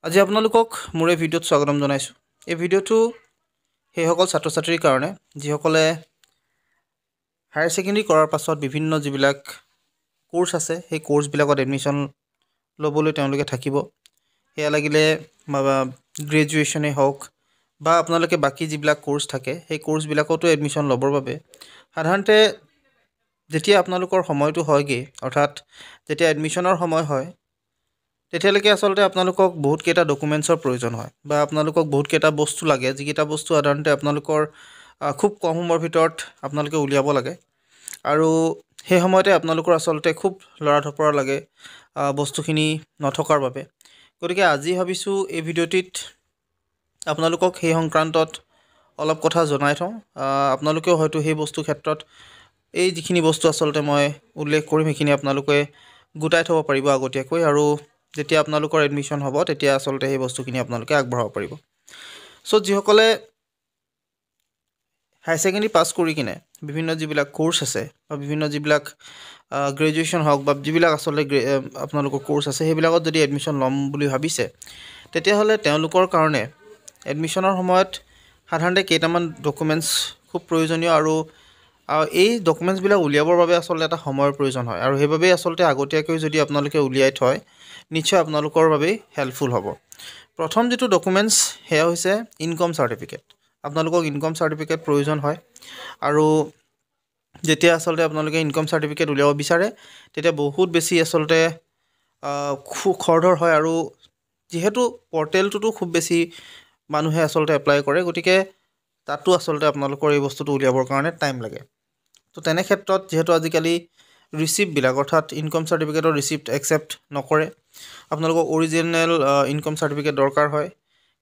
আজি আপোনালোকক মোৰ এই ভিডিঅ'ত স্বাগতম জনাইছোঁ। এই ভিডিঅ'টো সেইসকল ছাত্ৰ ছাত্ৰীৰ কাৰণে যিসকলে হায়াৰ ছেকেণ্ডেৰী কৰাৰ পাছত বিভিন্ন যিবিলাক কোৰ্ছ আছে সেই কোৰ্ছবিলাকত এডমিশ্যন ল'বলৈ তেওঁলোকে থাকিব। সেয়া লাগিলে গ্ৰেজুৱেশ্যনেই হওক বা আপোনালোকে বাকী যিবিলাক কোৰ্ছ থাকে সেই কোৰ্ছবিলাকতো এডমিশ্যন ল'বৰ বাবে সাধাৰণতে যেতিয়া আপোনালোকৰ সময়টো হয়গৈ, অৰ্থাৎ যেতিয়া এডমিশ্যনৰ সময় হয়, তেতিয়ালৈকে আচলতে আপোনালোকক বহুতকেইটা ডকুমেণ্টছৰ প্ৰয়োজন হয় বা আপোনালোকক বহুতকেইটা বস্তু লাগে, যিকেইটা বস্তু সাধাৰণতে আপোনালোকৰ খুব কম সময়ৰ ভিতৰত আপোনালোকে উলিয়াব লাগে। আৰু সেই সময়তে আপোনালোকৰ আচলতে খুব লৰা ধপৰা লাগে বস্তুখিনি নথকাৰ বাবে। গতিকে আজি ভাবিছোঁ এই ভিডিঅ'টিত আপোনালোকক সেই সংক্ৰান্তত অলপ কথা জনাই থওঁ। আপোনালোকেও হয়তো সেই বস্তুৰ ক্ষেত্ৰত এই যিখিনি বস্তু আচলতে মই উল্লেখ কৰিম সেইখিনি আপোনালোকে গোটাই থ'ব পাৰিব আগতীয়াকৈ, আৰু যেতিয়া আপোনালোকৰ এডমিশ্যন হ'ব তেতিয়া আচলতে সেই বস্তুখিনি আপোনালোকে আগবঢ়াব পাৰিব। চ' যিসকলে হায়াৰ ছেকেণ্ডেৰী পাছ কৰি কিনে বিভিন্ন যিবিলাক কোৰ্ছ আছে বা বিভিন্ন যিবিলাক গ্ৰেজুৱেশ্যন হওক বা যিবিলাক আচলতে আপোনালোকৰ কোৰ্ছ আছে সেইবিলাকত যদি এডমিশ্যন ল'ম বুলি ভাবিছে, তেতিয়াহ'লে তেওঁলোকৰ কাৰণে এডমিশ্যনৰ সময়ত সাধাৰণতে কেইটামান ডকুমেণ্টছ খুব প্ৰয়োজনীয়, আৰু এই ডকুমেণ্টছবিলাক উলিয়াবৰ বাবে আচলতে এটা সময়ৰ প্ৰয়োজন হয়, আৰু সেইবাবেই আচলতে আগতীয়াকৈ যদি আপোনালোকে উলিয়াই থয় নিশ্চয় আপোনালোকৰ বাবেই হেল্পফুল হ'ব। প্ৰথম যিটো ডকুমেণ্টছ সেয়া হৈছে ইনকম চাৰ্টিফিকেট। আপোনালোকক ইনকম চাৰ্টিফিকেট প্ৰয়োজন হয়, আৰু যেতিয়া আচলতে আপোনালোকে ইনকম চাৰ্টিফিকেট উলিয়াব বিচাৰে তেতিয়া বহুত বেছি আচলতে খৰধৰ হয়, আৰু যিহেতু পৰ্টেলটোতো খুব বেছি মানুহে আচলতে এপ্লাই কৰে, গতিকে তাতো আচলতে আপোনালোকৰ এই বস্তুটো উলিয়াবৰ কাৰণে টাইম লাগে। তো তেনে ক্ষেত্ৰত যিহেতু আজিকালি ৰিচিপ্টবিলাক, অৰ্থাৎ ইনকম চাৰ্টিফিকেটৰ ৰিচিপ্ট একচেপ্ট নকৰে, আপোনালোকক অৰিজিনেল ইনকম চাৰ্টিফিকেট দৰকাৰ হয়।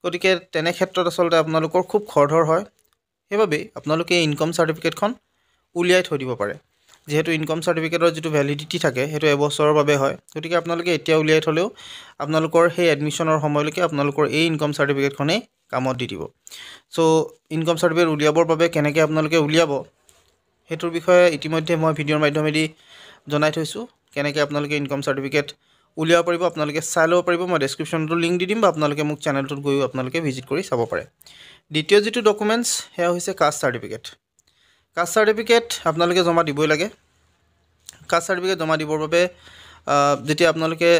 গতিকে তেনে ক্ষেত্ৰত আচলতে আপোনালোকৰ খুব খৰধৰ হয়। সেইবাবেই আপোনালোকে ইনকম চাৰ্টিফিকেটখন উলিয়াই থৈ দিব পাৰে। যিহেতু ইনকম চাৰ্টিফিকেটৰ যিটো ভেলিডিটি থাকে সেইটো এবছৰৰ বাবে হয়, গতিকে আপোনালোকে এতিয়া উলিয়াই থ'লেও আপোনালোকৰ সেই এডমিশ্যনৰ সময়লৈকে আপোনালোকৰ এই ইনকম চাৰ্টিফিকেটখনেই কামত দি দিব। চ' ইনকম চাৰ্টিফিকেট উলিয়াবৰ বাবে কেনেকৈ আপোনালোকে উলিয়াব সেইটোৰ বিষয়ে ইতিমধ্যে মই ভিডিঅ'ৰ মাধ্যমেদি জনাই থৈছোঁ। কেনেকৈ আপোনালোকে ইনকম চাৰ্টিফিকেট উলিয়াব পাৰিব আপোনালোকে চাই ল'ব পাৰিব। মই ডেছক্ৰিপশ্যনটো লিংক দি দিম, বা আপোনালোকে মোক চেনেলটোত গৈও আপোনালোকে ভিজিট কৰি চাব পাৰে। দ্বিতীয় যিটো ডকুমেণ্টছ সেয়া হৈছে কাষ্ট চাৰ্টিফিকেট। কাষ্ট চাৰ্টিফিকেট আপোনালোকে জমা দিবই লাগে। কাষ্ট চাৰ্টিফিকেট জমা দিবৰ বাবে যেতিয়া আপোনালোকে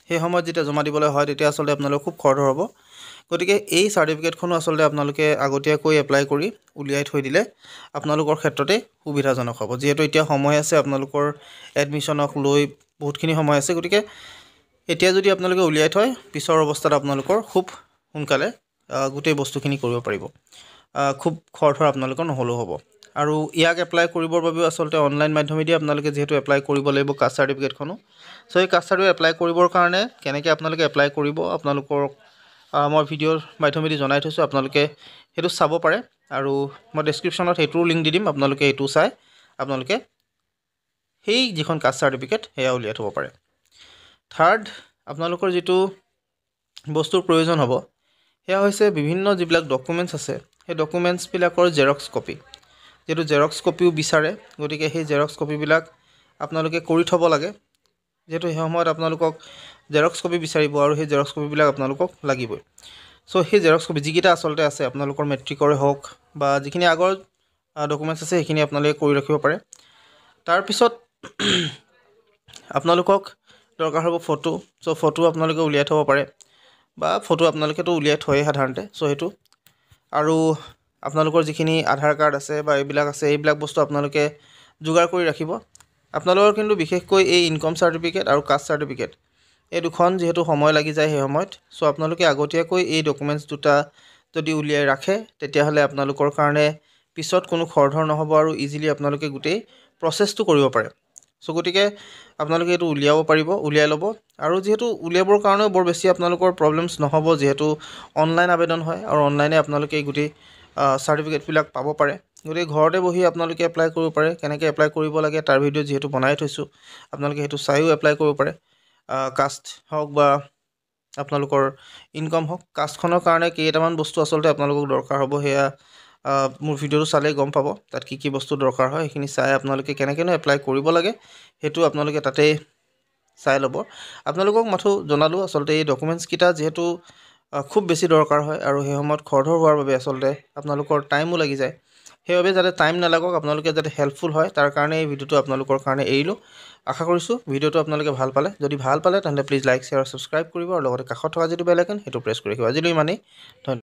সেই সময়ত যেতিয়া জমা দিবলৈ হয় তেতিয়া আচলতে আপোনালোকে খুব খৰধৰ হ'ব। গতিকে এই চাৰ্টিফিকেটখনো আচলতে আপোনালোকে আগতীয়াকৈ এপ্লাই কৰি উলিয়াই থৈ দিলে আপোনালোকৰ ক্ষেত্ৰতে সুবিধাজনক হ'ব। যিহেতু এতিয়া সময় আছে, আপোনালোকৰ এডমিশ্যনক লৈ বহুতখিনি সময় আছে, গতিকে এতিয়া যদি আপোনালোকে উলিয়াই থয় পিছৰ অৱস্থাত আপোনালোকৰ খুব সোনকালে গোটেই বস্তুখিনি কৰিব পাৰিব, খুব খৰধৰ আপোনালোকৰ নহ'লেও হ'ব। আৰু ইয়াক এপ্লাই কৰিবৰ বাবেও আচলতে অনলাইন মাধ্যমেদি আপোনালোকে যিহেতু এপ্লাই কৰিব লাগিব কাষ্ট চাৰ্টিফিকেটখনো। চ' এই কাষ্ট চাৰ্টিফিকেট এপ্লাই কৰিবৰ কাৰণে কেনেকৈ আপোনালোকে এপ্লাই কৰিব আপোনালোকৰ মই ভিডিঅ'ৰ মাধ্যমেদি জনাই থৈছোঁ, আপোনালোকে সেইটো চাব পাৰে, আৰু মই ডেছক্ৰিপশ্যনত সেইটোৰো লিংক দি দিম। আপোনালোকে এইটো চাই আপোনালোকে সেই যিখন কাষ্ট চাৰ্টিফিকেট সেয়া উলিয়াই থ'ব পাৰে। থাৰ্ড, আপোনালোকৰ যিটো বস্তুৰ প্ৰয়োজন হ'ব সেয়া হৈছে বিভিন্ন যিবিলাক ডকুমেণ্টছ আছে সেই ডকুমেণ্টছবিলাকৰ জেৰক্স কপি। যিহেতু জেৰক্স কপিও বিচাৰে, গতিকে সেই জেৰক্স কপিবিলাক আপোনালোকে কৰি থ'ব লাগে। যিহেতু সেই সময়ত আপোনালোকক জেৰক্স কপি বিচাৰিব, আৰু সেই জেৰক্স কপিবিলাক আপোনালোকক লাগিবই। চ' সেই জেৰক্স কপি যিকেইটা আচলতে আছে আপোনালোকৰ মেট্ৰিকৰে হওক বা যিখিনি আগৰ ডকুমেণ্টছ আছে সেইখিনি আপোনালোকে কৰি ৰাখিব পাৰে। তাৰপিছত আপোনালোকক দৰকাৰ হ'ব ফটো। চ' ফটো আপোনালোকে উলিয়াই থ'ব পাৰে, বা ফটো আপোনালোকেতো উলিয়াই থয়েই সাধাৰণতে। চ' সেইটো, আৰু আপোনালোকৰ যিখিনি আধাৰ কাৰ্ড আছে বা এইবিলাক আছে এইবিলাক বস্তু আপোনালোকে যোগাৰ কৰি ৰাখিব। আপোনালোকৰ কিন্তু বিশেষকৈ এই ইনকম চাৰ্টিফিকেট আৰু কাষ্ট চাৰ্টিফিকেট এই দুখন যিহেতু সময় লাগি যায় সেই সময়ত, চ' আপোনালোকে আগতীয়াকৈ এই ডকুমেণ্টছ দুটা যদি উলিয়াই ৰাখে তেতিয়াহ'লে আপোনালোকৰ কাৰণে পিছত কোনো খৰধৰ নহ'ব, আৰু ইজিলি আপোনালোকে গোটেই প্ৰচেছটো কৰিব পাৰে। চ' গতিকে আপোনালোকে এইটো উলিয়াব পাৰিব, উলিয়াই ল'ব। আৰু যিহেতু উলিয়াবৰ কাৰণেও বৰ বেছি আপোনালোকৰ প্ৰব্লেমছ নহ'ব, যিহেতু অনলাইন আবেদন হয়, আৰু অনলাইনে আপোনালোকে এই গোটেই চাৰ্টিফিকেটবিলাক পাব পাৰে। গতিকে ঘৰতে বহি আপোনালোকে এপ্লাই কৰিব পাৰে। কেনেকৈ এপ্লাই কৰিব লাগে তাৰ ভিডিঅ' যিহেতু বনাই থৈছোঁ, আপোনালোকে সেইটো চাইও এপ্লাই কৰিব পাৰে। কাষ্ট হওক বা আপোনালোকৰ ইনকম হওক। কাষ্টখনৰ কাৰণে কেইটামান বস্তু আচলতে আপোনালোকক দৰকাৰ হ'ব, সেয়া মোৰ ভিডিঅ'টো চালেই গম পাব তাত কি কি বস্তু দৰকাৰ হয়। সেইখিনি চাই আপোনালোকে কেনেকৈনো এপ্লাই কৰিব লাগে সেইটো আপোনালোকে তাতেই চাই ল'ব আপোনালোকক মাথো জনালোঁ আচলতে এই ডকুমেণ্টছকেইটা যিহেতু খুব বেছি দৰকাৰ হয় আৰু সেই সময়ত খৰধৰ হোৱাৰ বাবে আচলতে আপোনালোকৰ টাইমো লাগি যায় সেইবাবে যাতে টাইম নালাগক আপোনালোকে যাতে হেল্পফুল হয় তাৰ কাৰণে এই ভিডিঅ'টো আপোনালোকৰ কাৰণে এৰিলোঁ আশা কৰিছোঁ ভিডিঅ'টো আপোনালোকে ভাল পালে যদি ভাল পালে তেন্তে প্লিজ লাইক শ্বেয়াৰ আৰু ছাবস্ক্ৰাইব কৰিব আৰু লগতে কাষত থকা যিটো বেল আইকন সেইটো প্ৰেছ কৰি ৰাখিব আজিলৈ ইমানেই ধন্যবাদ